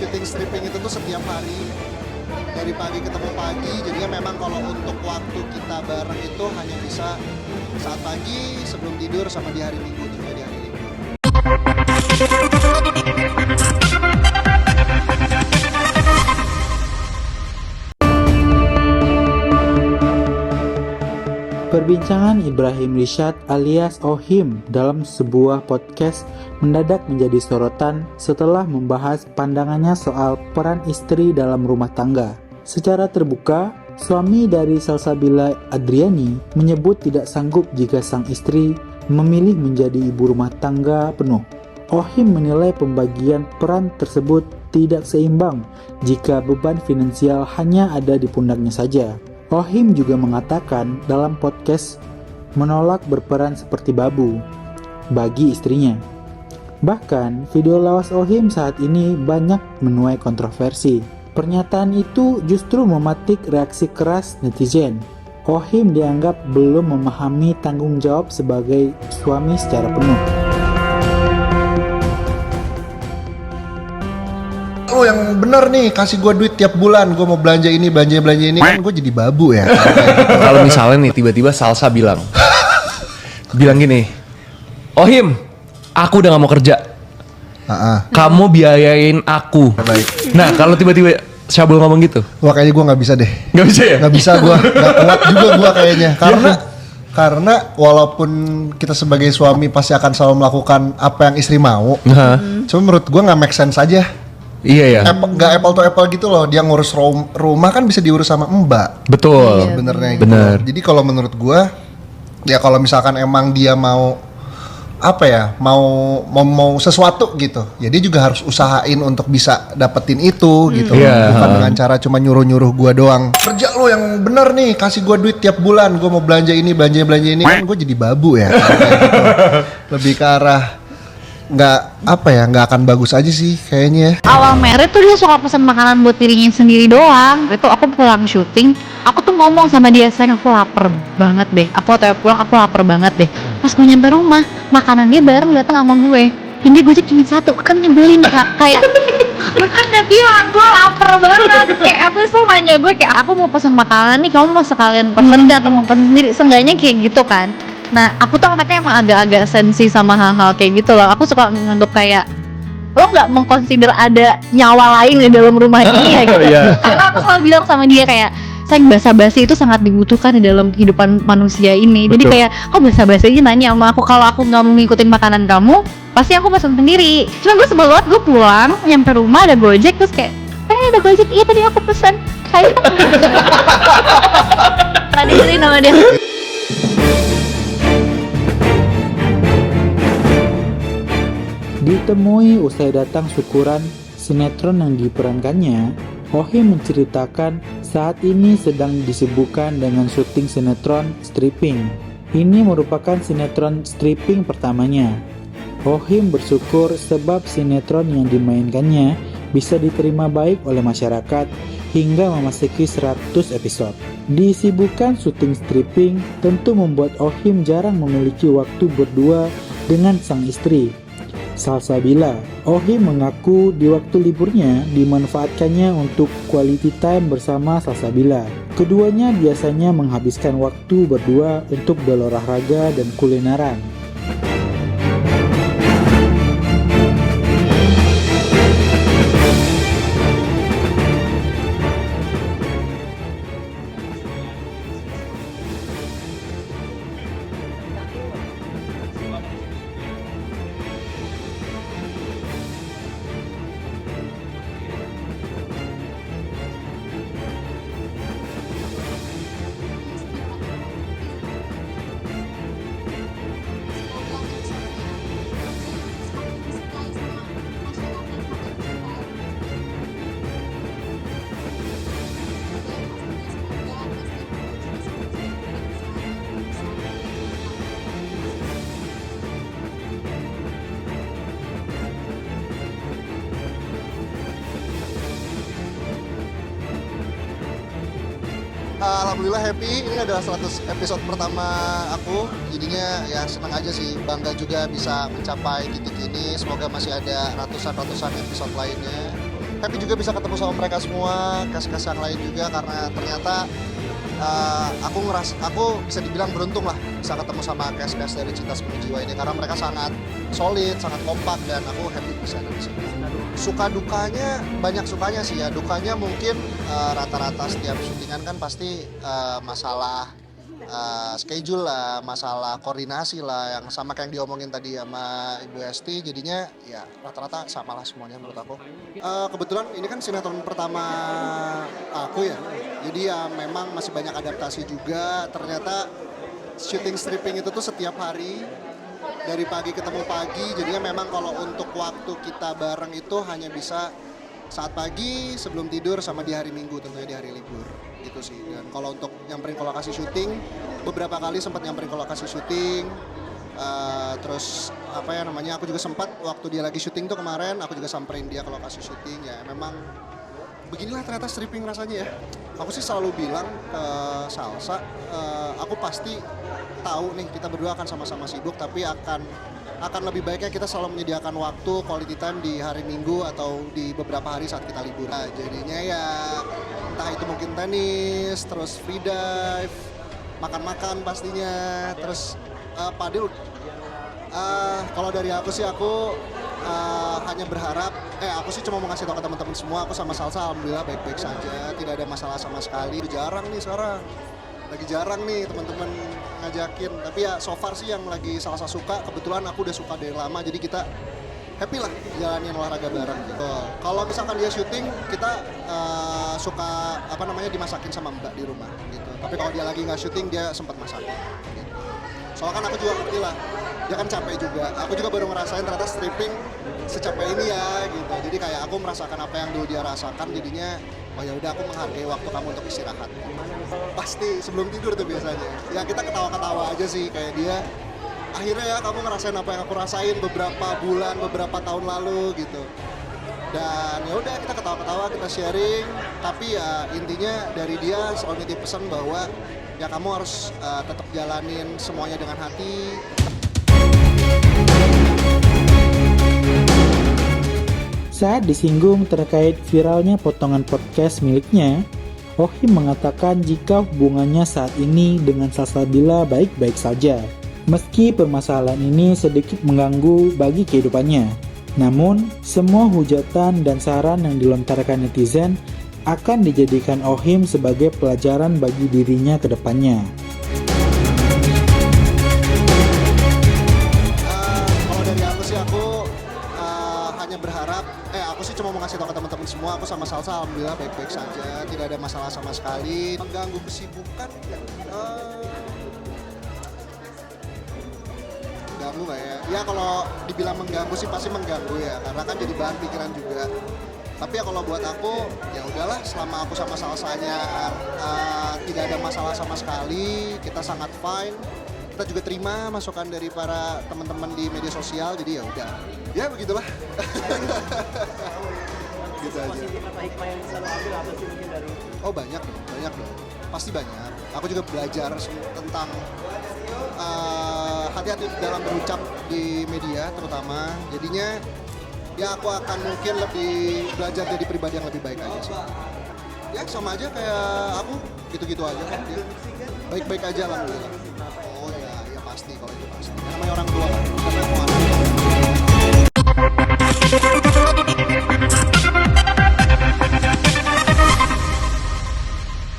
syuting stripping itu tuh setiap hari dari pagi ketemu pagi. Jadinya memang kalau untuk waktu kita bareng itu hanya bisa saat pagi sebelum tidur sama di hari Minggu, juga di hari libur. Perbincangan Ibrahim Rishad alias Ohim dalam sebuah podcast mendadak menjadi sorotan setelah membahas pandangannya soal peran istri dalam rumah tangga. Secara terbuka, suami dari Salsabila Adriani menyebut tidak sanggup jika sang istri memilih menjadi ibu rumah tangga penuh. Ohim menilai pembagian peran tersebut tidak seimbang jika beban finansial hanya ada di pundaknya saja. Ohim juga mengatakan dalam podcast menolak berperan seperti babu bagi istrinya. Bahkan video lawas Ohim saat ini banyak menuai kontroversi. Pernyataan itu justru mematik reaksi keras netizen. Ohim dianggap belum memahami tanggung jawab sebagai suami secara penuh. Lo yang bener nih, kasih gue duit tiap bulan, gue mau belanja ini kan gue jadi babu ya. Kalau misalnya nih tiba-tiba Salsa bilang gini, Ohim, aku udah gak mau kerja, kamu biayain aku. Baik. Nah kalau tiba-tiba Syabul ngomong gitu, Wah kayaknya gue gak bisa deh. gak bisa ya? Gak bisa gue, gak kuat juga gue kayaknya. Karena walaupun kita sebagai suami pasti akan selalu melakukan apa yang istri mau, cuma menurut gue gak make sense aja. Iya ya. Gak apple to apple gitu loh. Dia ngurus rumah kan bisa diurus sama mbak. Betul. Benernya gitu. Bener. Jadi kalau menurut gua, ya kalau misalkan emang dia mau apa ya, mau sesuatu gitu, ya dia juga harus usahain untuk bisa dapetin itu gitu. Bukan dengan cara cuma nyuruh gua doang. Kerja lo yang bener nih, kasih gua duit tiap bulan, gua mau belanja ini kan gua jadi babu ya. Kayak gitu. Lebih ke arah nggak akan bagus aja sih kayaknya. Awal married tuh dia suka pesan makanan buat dirinya sendiri doang. Itu aku pulang syuting, aku tuh ngomong sama dia, sayang aku lapar banget deh, aku pulang aku lapar banget deh. Pas gue nyampe rumah, makanan dia bareng datang sama gue. Ini gue cuma satu, kan nyebelin Kak. Kayak gue kan udah bilang gue lapar banget. Kayak apa sih nanya gue, kayak aku mau pesan makanan nih, kamu mau sekalian pesen atau mau pesen sendiri, seenggaknya kayak gitu kan. Nah, aku tuh anaknya emang agak-agak sensi sama hal-hal kayak gitu loh. Aku suka menganggap kayak lo nggak mengkonsider ada nyawa lain di dalam rumah ini ya gitu. Karena aku selalu bilang sama dia kayak, sayang basa-basi itu sangat dibutuhkan di dalam kehidupan manusia ini. Jadi kayak, kok basa-basi aja nanya sama aku, kalau aku nggak mau ngikutin makanan kamu, pasti aku pesan sendiri. Cuma gue sebel banget, gue pulang, nyampe rumah ada Gojek, terus kayak, ada Gojek, iya tadi aku pesan. Kayak tadi jadi nama dia. Ditemui usai datang syukuran sinetron yang diperankannya, Ohim menceritakan saat ini sedang disibukkan dengan syuting sinetron stripping. Ini merupakan sinetron stripping pertamanya. Ohim bersyukur sebab sinetron yang dimainkannya bisa diterima baik oleh masyarakat hingga memasuki 100 episode. Disibukkan syuting stripping tentu membuat Ohim jarang memiliki waktu berdua dengan sang istri, Salsabila. Ohim mengaku di waktu liburnya dimanfaatkannya untuk quality time bersama Salsabila. Keduanya biasanya menghabiskan waktu berdua untuk berolahraga dan kulineran. Alhamdulillah happy, ini adalah 100 episode pertama aku. Jadinya ya senang aja sih, bangga juga bisa mencapai titik ini. Semoga masih ada ratusan episode lainnya. happy juga bisa ketemu sama mereka semua, cast-cast yang lain juga, karena ternyata aku bisa dibilang beruntung lah bisa ketemu sama cast-cast dari Cinta Sepenuh Jiwa ini, karena mereka sangat solid, sangat kompak, dan aku happy bisa ada di sini. Suka dukanya banyak sukanya sih ya. Dukanya mungkin rata-rata setiap syutingan kan pasti masalah schedule lah, masalah koordinasi lah, yang sama kayak yang diomongin tadi sama Ibu Esti, jadinya ya rata-rata sama lah semuanya menurut aku. Kebetulan ini kan sinetron pertama aku ya, jadi ya memang masih banyak adaptasi juga. Ternyata syuting stripping itu tuh setiap hari, dari pagi ketemu pagi, jadinya memang kalau untuk waktu kita bareng itu hanya bisa saat pagi sebelum tidur sama di hari Minggu, tentunya di hari libur gitu sih. Dan kalau untuk nyamperin ke lokasi syuting, beberapa kali sempat nyamperin ke lokasi syuting. Terus aku juga sempat waktu dia lagi syuting tuh kemarin, aku juga samperin dia ke lokasi syuting. Ya memang beginilah ternyata stripping rasanya ya. Aku sih selalu bilang ke Salsa, aku pasti tahu nih kita berdua akan sama-sama sibuk, tapi akan lebih baiknya kita selalu menyediakan waktu quality time di hari Minggu atau di beberapa hari saat kita libur. Nah, jadinya ya entah itu mungkin tenis, terus free dive, makan-makan pastinya, terus padel. Kalau dari aku sih aku hanya berharap, aku sih cuma mau ngasih tahu ke teman-teman semua, aku sama Salsa alhamdulillah baik-baik saja, tidak ada masalah sama sekali. Jarang nih sekarang, lagi jarang nih teman-teman ngajakin, tapi ya so far sih yang lagi Salsa suka, kebetulan aku udah suka dari lama, jadi kita happy lah jalanin olahraga bareng gitu. Kalau misalkan dia syuting, kita suka dimasakin sama Mbak di rumah gitu. Tapi kalau dia lagi nggak syuting, dia sempat masakin gitu. Soalnya kan aku juga ngerti lah, dia kan capek juga. Aku juga baru ngerasain ternyata stripping secapek ini ya gitu. Jadi kayak aku merasakan apa yang dulu dia rasakan, jadinya oh ya udah aku menghargai waktu kamu untuk istirahat. Pasti sebelum tidur tuh biasanya. Ya kita ketawa-ketawa aja sih, kayak dia akhirnya ya kamu ngerasain apa yang aku rasain beberapa bulan, beberapa tahun lalu gitu. Dan ya udah kita ketawa-ketawa, kita sharing, tapi ya intinya dari dia selalu nitip pesan bahwa ya kamu harus tetap jalanin semuanya dengan hati. Saat disinggung terkait viralnya potongan podcast miliknya, Ohim mengatakan jika hubungannya saat ini dengan Salsabila baik-baik saja, meski permasalahan ini sedikit mengganggu bagi kehidupannya. Namun, semua hujatan dan saran yang dilontarkan netizen akan dijadikan Ohim sebagai pelajaran bagi dirinya ke depannya. Kalau dari aku sih, aku hanya berharap, aku sih cuma mau ngasih tahu ke teman-teman semua, aku sama Salsa alhamdulillah baik-baik saja, tidak ada masalah sama sekali. Mengganggu kesibukan, mengganggu nggak ya? Ya kalau dibilang mengganggu sih pasti mengganggu ya, karena kan jadi bahan pikiran juga. Tapi ya kalau buat aku, ya udahlah, selama aku sama Salsanya tidak ada masalah sama sekali, kita sangat fine. Kita juga terima masukan dari para teman-teman di media sosial, jadi ya udah. Ya begitulah. Gitu aja. Oh banyak dong. Pasti banyak. Aku juga belajar tentang hati-hati dalam berucap di media terutama. Jadinya ya aku akan mungkin lebih belajar jadi pribadi yang lebih baik aja sih. Ya sama aja kayak aku, gitu-gitu aja kok. Ya. Baik-baik aja alhamdulillah. Oh ya pasti, kalau itu pasti. Namanya orang tua kan.